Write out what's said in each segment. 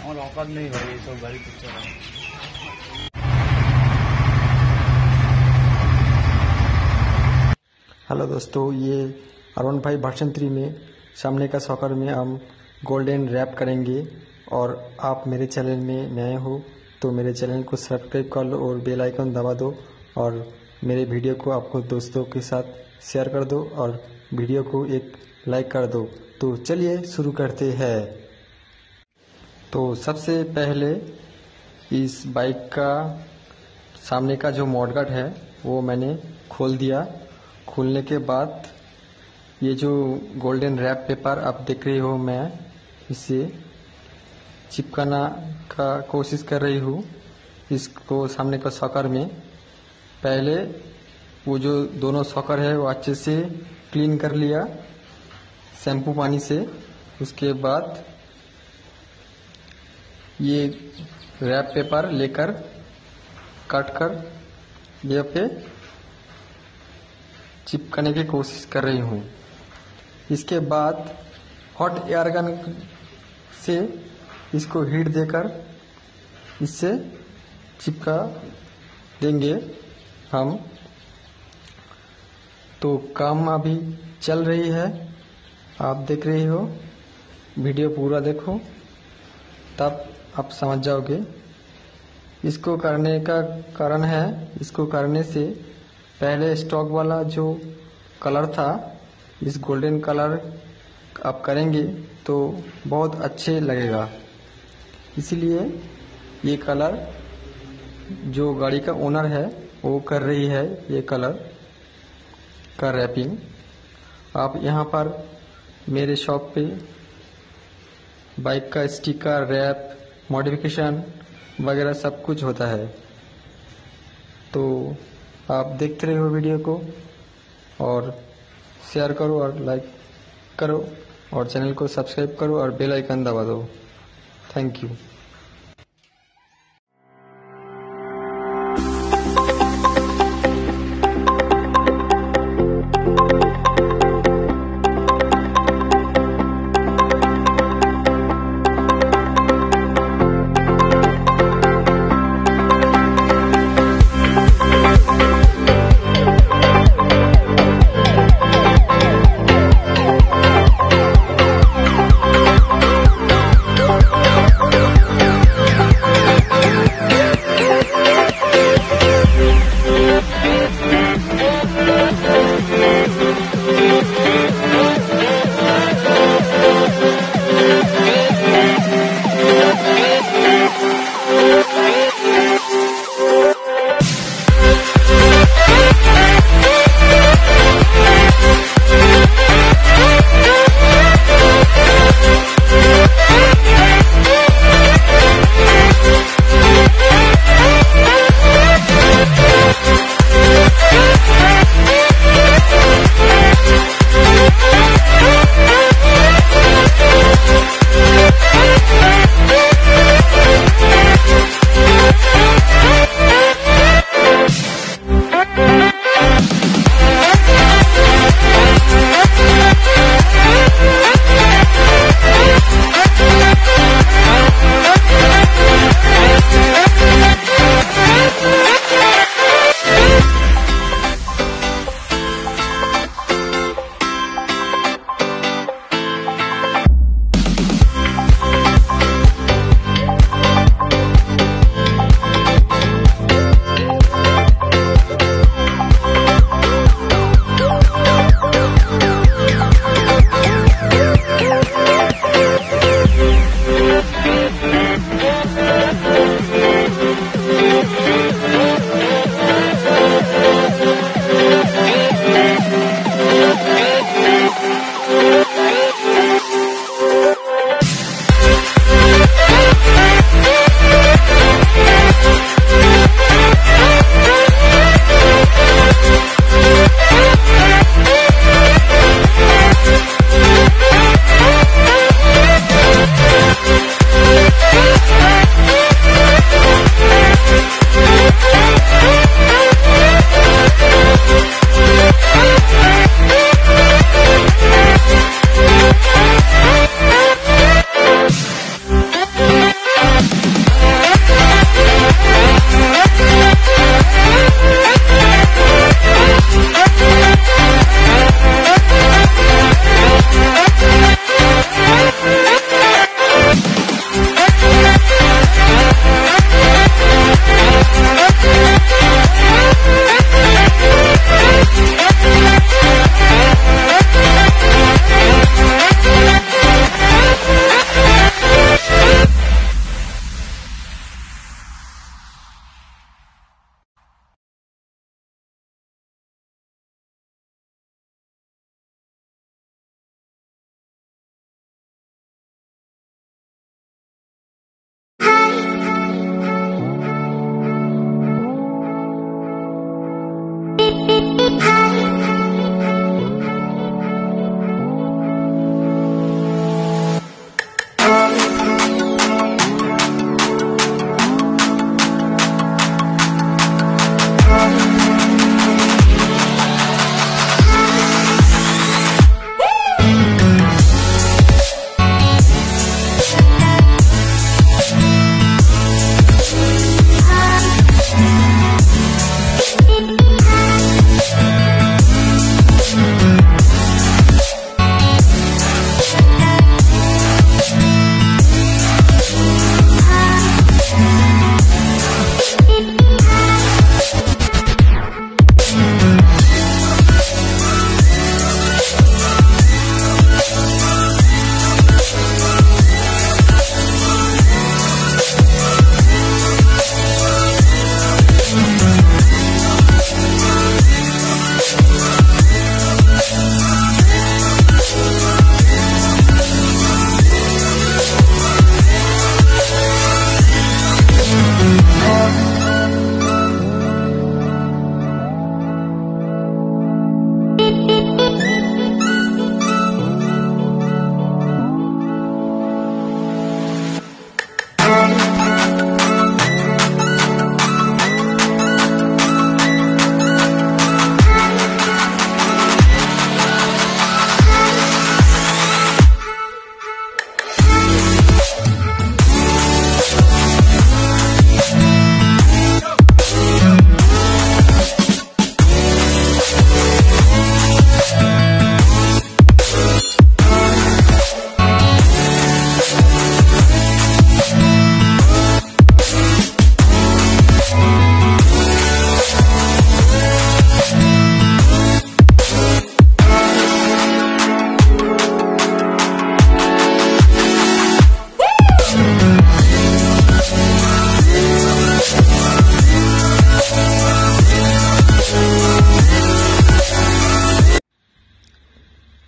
और औकात नहीं भाई, सब गाड़ी पिक्चर है। हेलो दोस्तों, ये R15 वर्जन 3 में सामने का शॉकर में हम गोल्डन रैप करेंगे। और आप मेरे चैनल में नए हो तो मेरे चैनल को सब्सक्राइब कर लो और बेल आइकन दबा दो, और मेरे वीडियो को आपको दोस्तों के साथ शेयर कर दो और वीडियो को एक लाइक कर दो। तो चलिए शुरू करते हैं। तो सबसे पहले इस बाइक का सामने का जो मॉडगार्ड है वो मैंने खोल दिया। खोलने के बाद ये जो गोल्डन रैप पेपर आप देख रही हो, मैं इसे चिपकाना का कोशिश कर रही हूँ इसको सामने का शॉकर में। पहले वो जो दोनों शॉकर है वो अच्छे से क्लीन कर लिया शैम्पू पानी से। उसके बाद ये रैप पेपर लेकर काट कर ये पे चिपकाने की कोशिश कर रही हूँ। इसके बाद हॉट एयर गन से इसको हीट देकर इससे चिपका देंगे हम। तो काम अभी चल रही है, आप देख रही हो। वीडियो पूरा देखो तब आप समझ जाओगे। इसको करने का कारण है, इसको करने से पहले स्टॉक वाला जो कलर था, इस गोल्डन कलर आप करेंगे तो बहुत अच्छे लगेगा। इसीलिए ये कलर जो गाड़ी का ओनर है वो कर रही है, ये कलर का रैपिंग। आप यहाँ पर मेरे शॉप पे बाइक का स्टिकर, रैप, मॉडिफिकेशन वगैरह सब कुछ होता है। तो आप देखते रहो वीडियो को और शेयर करो और लाइक करो और चैनल को सब्सक्राइब करो और बेल आइकन दबा दो। Thank you.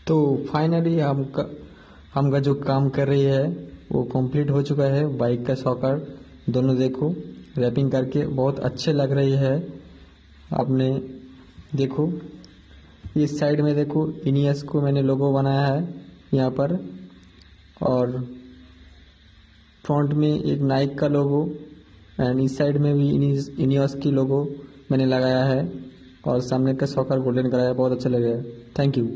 तो फाइनली हमका जो काम कर रही है वो कंप्लीट हो चुका है। बाइक का शॉकर दोनों देखो रैपिंग करके बहुत अच्छे लग रही है। आपने देखो इस साइड में देखो इनियस को मैंने लोगो बनाया है यहाँ पर, और फ्रंट में एक नाइक का लोगो, एंड इस साइड में भी इनियस की लोगो मैंने लगाया है, और सामने का शॉकर गोल्डन कराया। बहुत अच्छा लगा। Thank you.